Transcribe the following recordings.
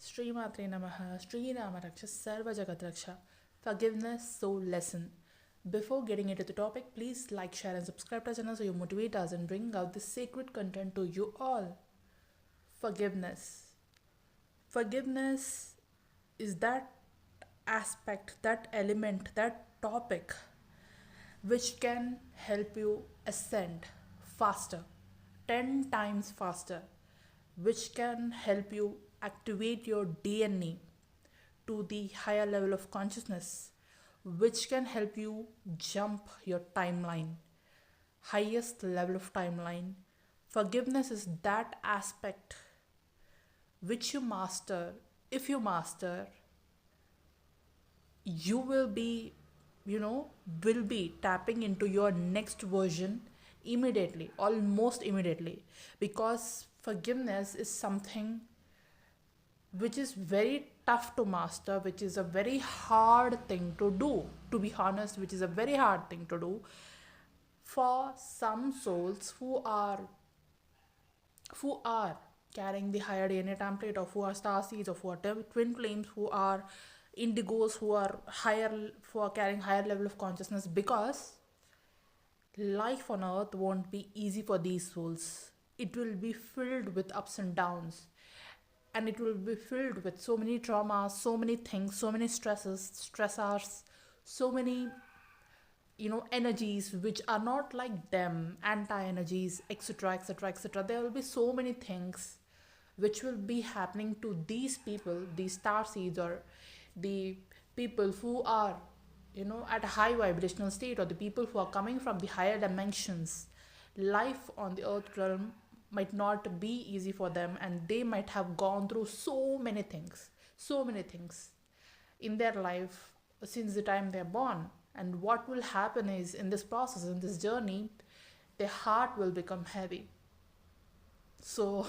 Srimatre Namaha, Sri Rama Raksha, Sarva Jagat Raksha. Forgiveness, soul lesson. Before getting into the topic, please like, share, and subscribe to our channel so you motivate us and bring out this sacred content to you all. Forgiveness. Forgiveness is that aspect, that element, that topic which can help you ascend faster, 10 times faster, which can help you activate your DNA to the higher level of consciousness, which can help you jump your timeline, highest level of timeline. Forgiveness is that aspect which you master. If you master, you will be, will be tapping into your next version immediately, almost immediately, because forgiveness is something which is very tough to master, which is a very hard thing to do, to be honest, which is a very hard thing to do for some souls who are carrying the higher DNA template, of who are star seeds, of who are twin flames, who are indigos, who are carrying higher level of consciousness, because life on earth won't be easy for these souls. It will be filled with ups and downs, and it will be filled with so many traumas, so many things, so many stressors, so many energies which are not like them, anti-energies, etc, etc, etc. There will be so many things which will be happening to these people, these star seeds, or the people who are at a high vibrational state, or the people who are coming from the higher dimensions. Life on the earth realm might not be easy for them, and they might have gone through so many things in their life since the time they're born. And what will happen is, in this process, in this journey, their heart will become heavy. So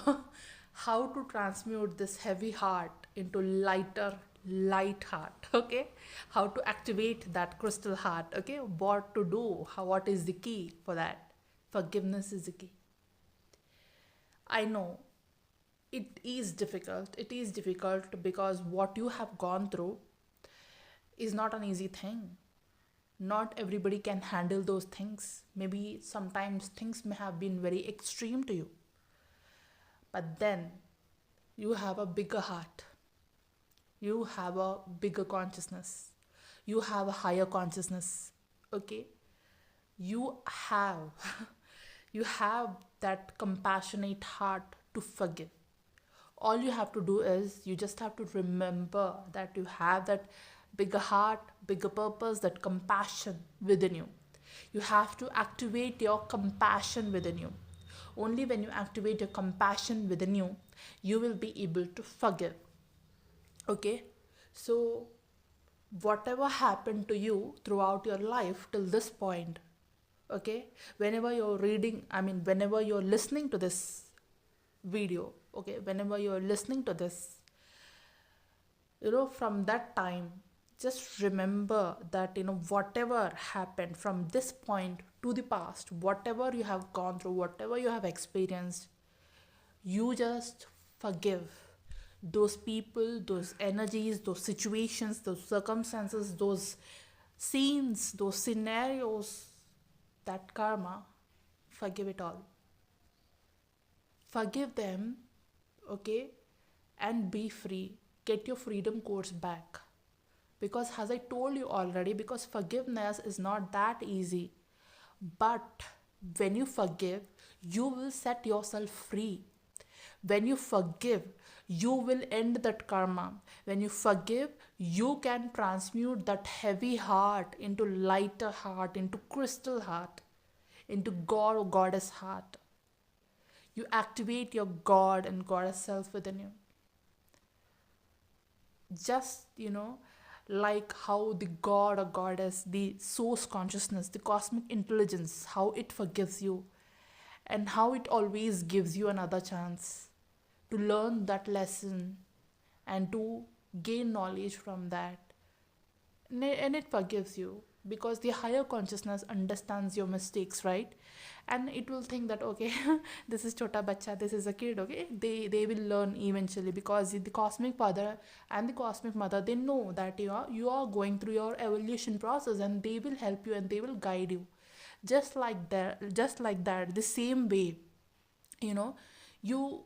how to transmute this heavy heart into light heart? Okay, how to activate that crystal heart? Okay, what to do? What is the key for that? Forgiveness is the key. I know it is difficult. It is difficult because what you have gone through is not an easy thing. Not everybody can handle those things. Maybe sometimes things may have been very extreme to you. But then you have a bigger heart. You have a bigger consciousness. You have a higher consciousness. Okay? You have you have that compassionate heart to forgive. All you have to do is, you just have to remember that you have that bigger heart, bigger purpose, that compassion within you. You have to activate your compassion within you. Only when you activate your compassion within you, you will be able to forgive. Okay? So whatever happened to you throughout your life till this point, okay, whenever you're whenever you're listening to this video, okay, whenever you're listening to this, from that time, just remember that whatever happened from this point to the past, whatever you have gone through, whatever you have experienced, you just forgive those people, those energies, those situations, those circumstances, those scenes, those scenarios, that karma. Forgive it all. Forgive them, okay, and be free. Get your freedom codes back. Because as I told you already, because forgiveness is not that easy. But when you forgive, you will set yourself free. When you forgive, you will end that karma. When you forgive, you can transmute that heavy heart into lighter heart, into crystal heart, into God or goddess heart. You activate your God and goddess self within you. Just, like how the God or goddess, the source consciousness, the cosmic intelligence, how it forgives you, and how it always gives you another chance to learn that lesson and to gain knowledge from that. And it forgives you. because the higher consciousness understands your mistakes, right? And it will think that, okay, this is chota bacha, this is a kid, okay, they will learn eventually, because the cosmic father and the cosmic mother, they know that you are going through your evolution process, and they will help you and they will guide you. Just like that, the same way, you know you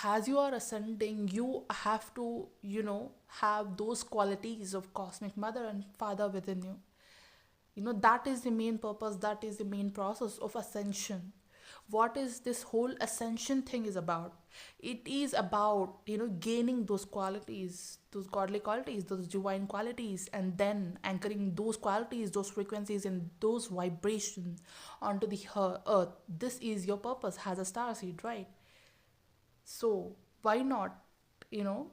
as you are ascending, you have to have those qualities of cosmic mother and father within you. That is the main purpose, that is the main process of ascension. What is this whole ascension thing is about? It is about gaining those qualities, those godly qualities, those divine qualities, and then anchoring those qualities, those frequencies, and those vibrations onto the earth. This is your purpose as a star seed, right? So why not you know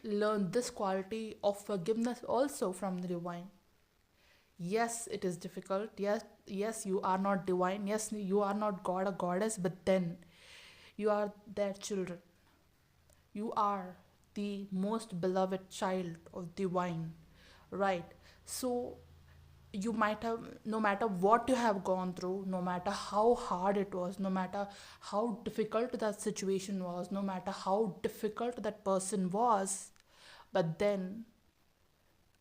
learn this quality of forgiveness also from the divine? Yes, it is difficult. Yes, you are not divine. Yes, you are not god or goddess, but then you are their children. You are the most beloved child of divine, right? So you might have, no matter what you have gone through, no matter how hard it was, no matter how difficult that situation was, no matter how difficult that person was, but then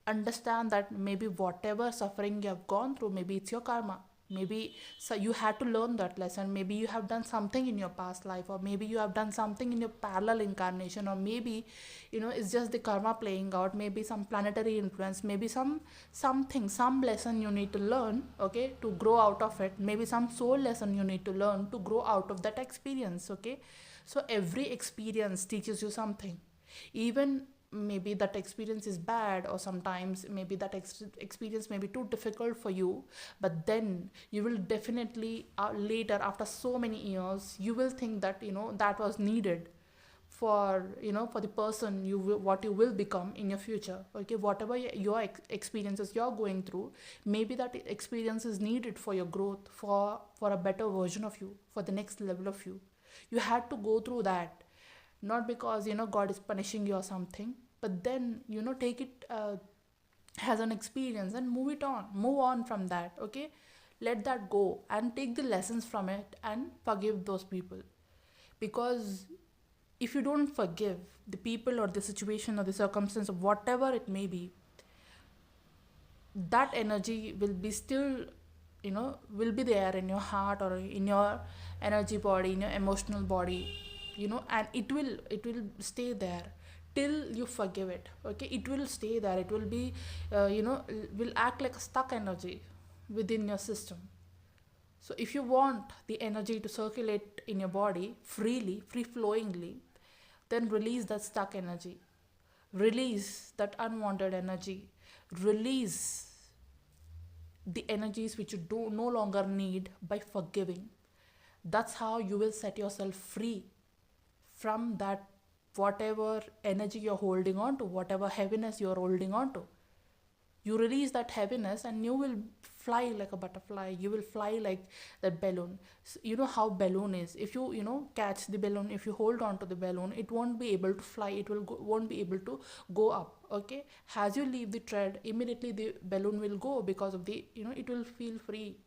understand that maybe whatever suffering you have gone through, maybe it's your karma. Maybe so you had to learn that lesson. Maybe you have done something in your past life, or maybe you have done something in your parallel incarnation, or maybe it's just the karma playing out. Maybe some planetary influence, maybe some lesson you need to learn, okay, to grow out of it. Maybe some soul lesson you need to learn to grow out of that experience, okay. So every experience teaches you something. Even maybe that experience is bad, or sometimes maybe that experience may be too difficult for you, but then you will definitely later, after so many years, you will think that that was needed for the person what you will become in your future, okay. Whatever your experiences you're going through, maybe that experience is needed for your growth, for a better version of you, for the next level of you. You had to go through that, not because god is punishing you or something, but then take it as an experience and move on from that, okay. Let that go and take the lessons from it and forgive those people. Because if you don't forgive the people or the situation or the circumstance, or whatever it may be, that energy will be still will be there in your heart, or in your energy body, in your emotional body, and it will stay there till you forgive it, okay. It will stay there. It will be will act like a stuck energy within your system. So if you want the energy to circulate in your body freely, free flowingly, then release that stuck energy, release that unwanted energy, release the energies which you do no longer need by forgiving. That's how you will set yourself free from that, whatever energy you're holding on to, whatever heaviness you're holding on to. You release that heaviness and you will fly like a butterfly. You will fly like that balloon. So you know how balloon is. If you catch the balloon, if you hold on to the balloon, it won't be able to fly. It won't be able to go up, okay. As you leave the thread, immediately the balloon will go, because of the it will feel free.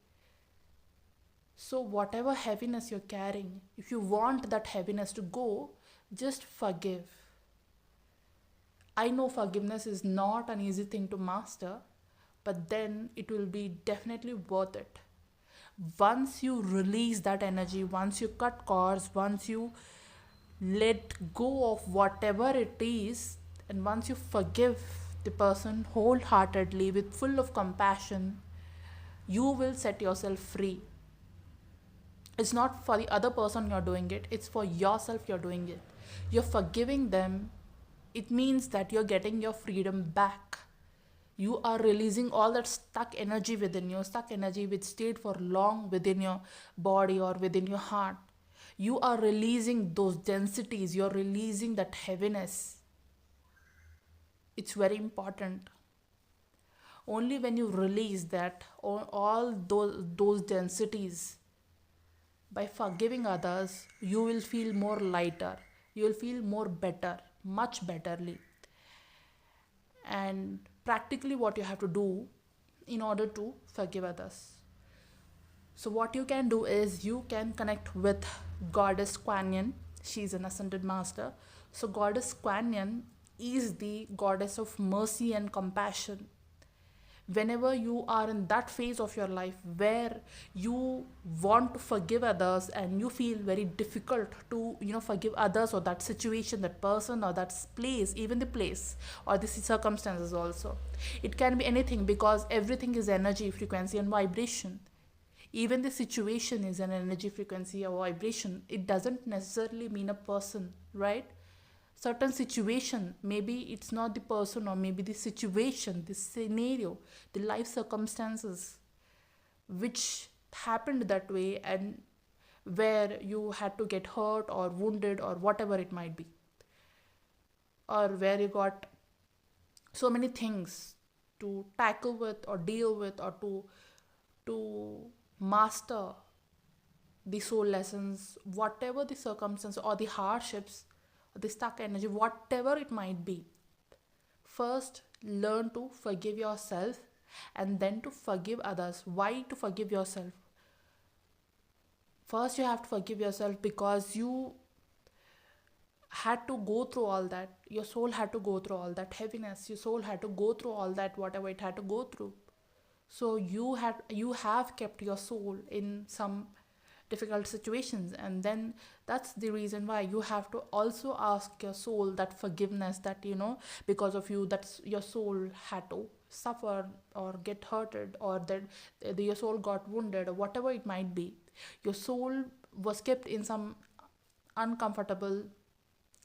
So whatever heaviness you're carrying, if you want that heaviness to go, just forgive. I know forgiveness is not an easy thing to master, but then it will be definitely worth it. Once you release that energy, once you cut cords, once you let go of whatever it is, and once you forgive the person wholeheartedly with full of compassion, you will set yourself free. It's not for the other person you're doing it, it's for yourself you're doing it. You're forgiving them. It means that you're getting your freedom back. You are releasing all that stuck energy within you, stuck energy which stayed for long within your body or within your heart. You are releasing those densities, you're releasing that heaviness. It's very important. Only when you release that, all those densities, by forgiving others, you will feel more lighter. You will feel more better, much betterly. And practically what you have to do in order to forgive others. So what you can do is you can connect with Goddess Kuan Yin. She's an ascended master. So Goddess Kuan Yin is the goddess of mercy and compassion. Whenever you are in that phase of your life where you want to forgive others and you feel very difficult to forgive others or that situation, that person, or that place, even the place or the circumstances also, it can be anything, because everything is energy, frequency and vibration. Even the situation is an energy, frequency or vibration. It doesn't necessarily mean a person, right? Certain situation, maybe it's not the person, or maybe the situation, the scenario, the life circumstances which happened that way, and where you had to get hurt or wounded or whatever it might be, or where you got so many things to tackle with or deal with, or to master the soul lessons, whatever the circumstance or the hardships, or the stuck energy, whatever it might be. First, learn to forgive yourself and then to forgive others. Why to forgive yourself? First, you have to forgive yourself because you had to go through all that. Your soul had to go through all that heaviness. Your soul had to go through all that, whatever it had to go through. So you have kept your soul in some difficult situations, and then that's the reason why you have to also ask your soul that forgiveness, that because of you, that's your soul had to suffer or get hurted, or that your soul got wounded, or whatever it might be. Your soul was kept in some uncomfortable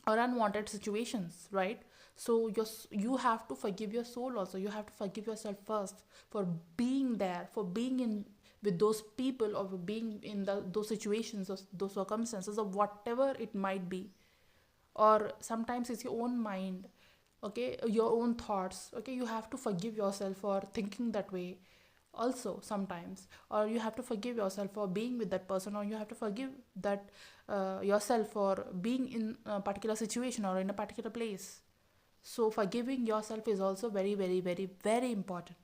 or unwanted situations, right? So you have to forgive your soul also. You have to forgive yourself first for being there, for being in with those people, or being in those situations or those circumstances, or whatever it might be. Or sometimes it's your own mind, okay, your own thoughts, okay. You have to forgive yourself for thinking that way also sometimes, or you have to forgive yourself for being with that person, or you have to forgive that yourself for being in a particular situation or in a particular place. So forgiving yourself is also very, very, very, very important.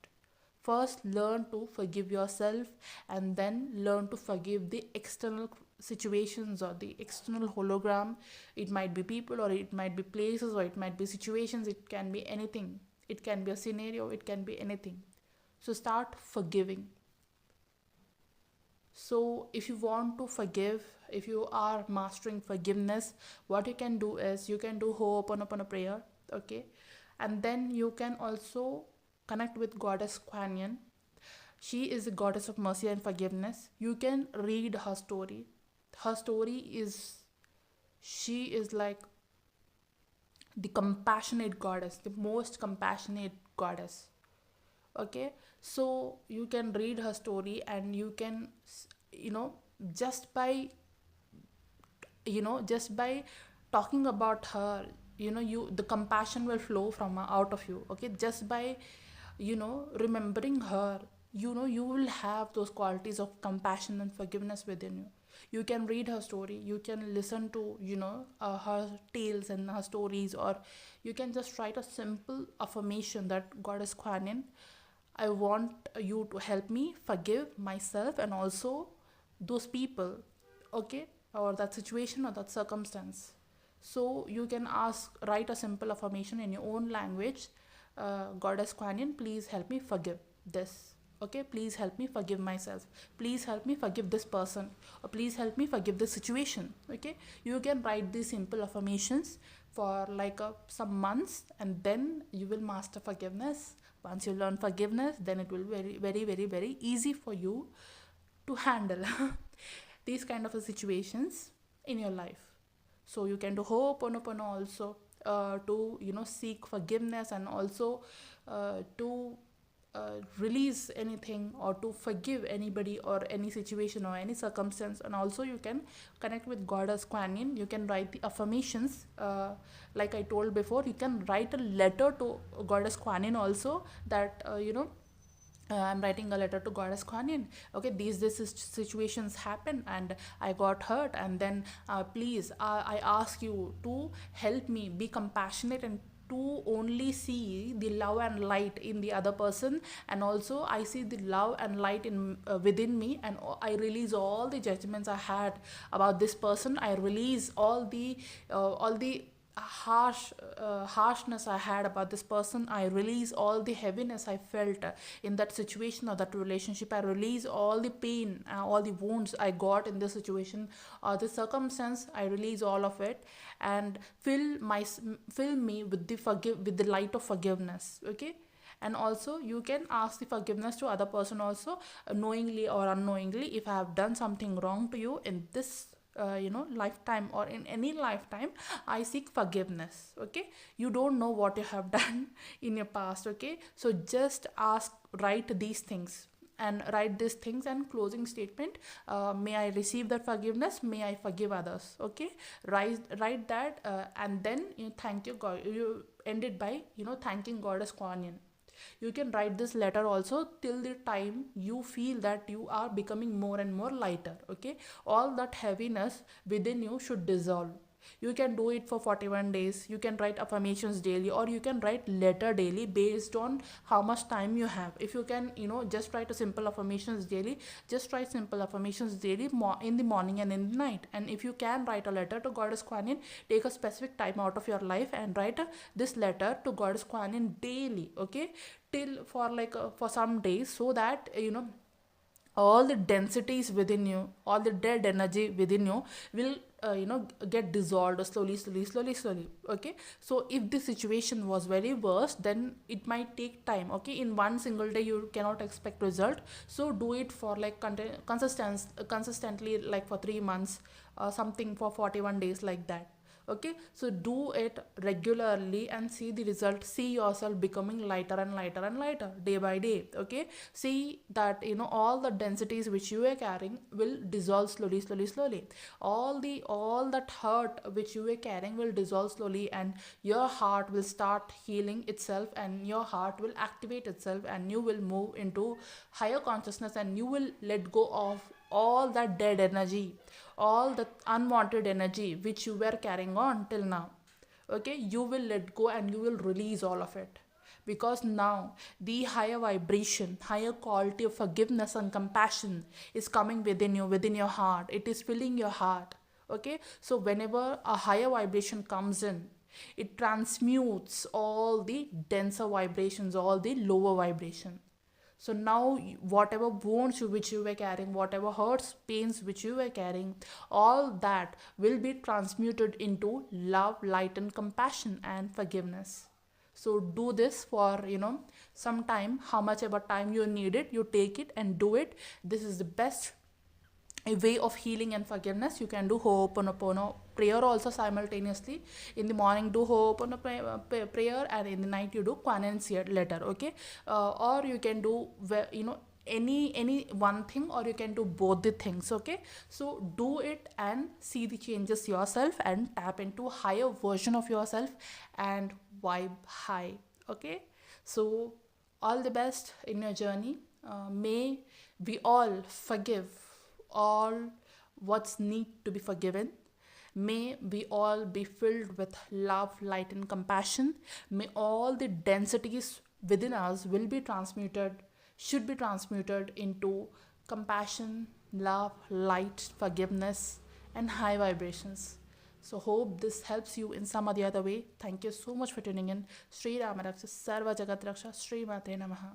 First, learn to forgive yourself, and then learn to forgive the external situations or the external hologram. It might be people, or it might be places, or it might be situations. It can be anything. It can be a scenario. It can be anything. So start forgiving. So if you want to forgive, if you are mastering forgiveness, what you can do is you can do Ho'oponopono prayer, okay? And then you can also connect with Goddess Kuan Yin. She is the goddess of mercy and forgiveness. You can read her story. Her story is, she is like the compassionate goddess, the most compassionate goddess. Okay, so you can read her story, and you can, just by, just by talking about her, you, the compassion will flow from out of you. Okay, just by remembering her, you will have those qualities of compassion and forgiveness within you. You can read her story, you can listen to her tales and her stories, or you can just write a simple affirmation that Goddess Kuan Yin, I want you to help me forgive myself and also those people, okay, or that situation or that circumstance. So you can write a simple affirmation in your own language. Goddess Kuan Yin, please help me forgive this. Okay, please help me forgive myself. Please help me forgive this person, or please help me forgive this situation. Okay, you can write these simple affirmations for like some months, and then you will master forgiveness. Once you learn forgiveness, then it will be very, very, very, very easy for you to handle these kind of situations in your life. So you can do Ho'oponopono also, to seek forgiveness, and also to release anything, or to forgive anybody or any situation or any circumstance. And also you can connect with Goddess Kuan Yin. You can write the affirmations, like I told before. You can write a letter to Goddess Kuan Yin also, that I'm writing a letter to Goddess Kuan Yin. Okay, these situations happen, and I got hurt, and then please, I ask you to help me be compassionate, and to only see the love and light in the other person, and also I see the love and light in within me, and I release all the judgments I had about this person. I release all the harshness I had about this person. I release all the heaviness I felt in that situation or that relationship. I release all the pain, all the wounds I got in this situation or this circumstance. I release all of it and fill me with the light of forgiveness. Okay. And also you can ask the forgiveness to other person also, knowingly or unknowingly. If I have done something wrong to you in this lifetime or in any lifetime, I seek forgiveness. Okay, you don't know what you have done in your past. Okay, so just write these things, and write these things and closing statement, may I receive that forgiveness, may I forgive others. Okay, write that, and then thank you God. You end it by thanking Goddess Kuan Yin. You can write this letter also till the time you feel that you are becoming more and more lighter. Okay, all that heaviness within you should dissolve. You can do it for 41 days. You can write affirmations daily, or you can write letter daily based on how much time you have. If you can just write a simple affirmations daily, just write simple affirmations daily in the morning and in the night. And if you can write a letter to Goddess Kuan Yin, take a specific time out of your life and write this letter to Goddess Kuan Yin daily. Okay, till for some days, so that all the densities within you, all the dead energy within you will get dissolved slowly. Okay, so if the situation was very worse, then it might take time. Okay, in one single day you cannot expect result, so do it for consistently, like for 3 months, something for 41 days, like that. Okay, so do it regularly and see the result. See yourself becoming lighter and lighter and lighter day by day. Okay, see that all the densities which you are carrying will dissolve slowly. All that hurt which you are carrying will dissolve slowly, and your heart will start healing itself, and your heart will activate itself, and you will move into higher consciousness, and you will let go of all that dead energy, all the unwanted energy which you were carrying on till now. Okay, you will let go and you will release all of it, because now the higher vibration, higher quality of forgiveness and compassion is coming within you, within your heart. It is filling your heart. Okay, so whenever a higher vibration comes in, it transmutes all the denser vibrations, all the lower vibration. So now whatever wounds which you were carrying, whatever hurts, pains which you were carrying, all that will be transmuted into love, light and compassion and forgiveness. So do this for some time, how much ever time you need it, you take it and do it. This is the best a way of healing and forgiveness. You can do Ho'oponopono prayer also simultaneously. In the morning do Ho'oponopono prayer, and in the night you do Kuan Yin letter. Okay, or you can do any one thing, or you can do both the things. Okay, so do it and see the changes yourself, and tap into higher version of yourself and vibe high. Okay, so all the best in your journey. May we all forgive all what's need to be forgiven. May we all be filled with love, light and compassion. May all the densities within us should be transmuted into compassion, love, light, forgiveness and high vibrations. So hope this helps you in some or the other way. Thank you so much for tuning in. Sri Ramaraksha Sarva Jagat Raksha. Sri Mate Namaha.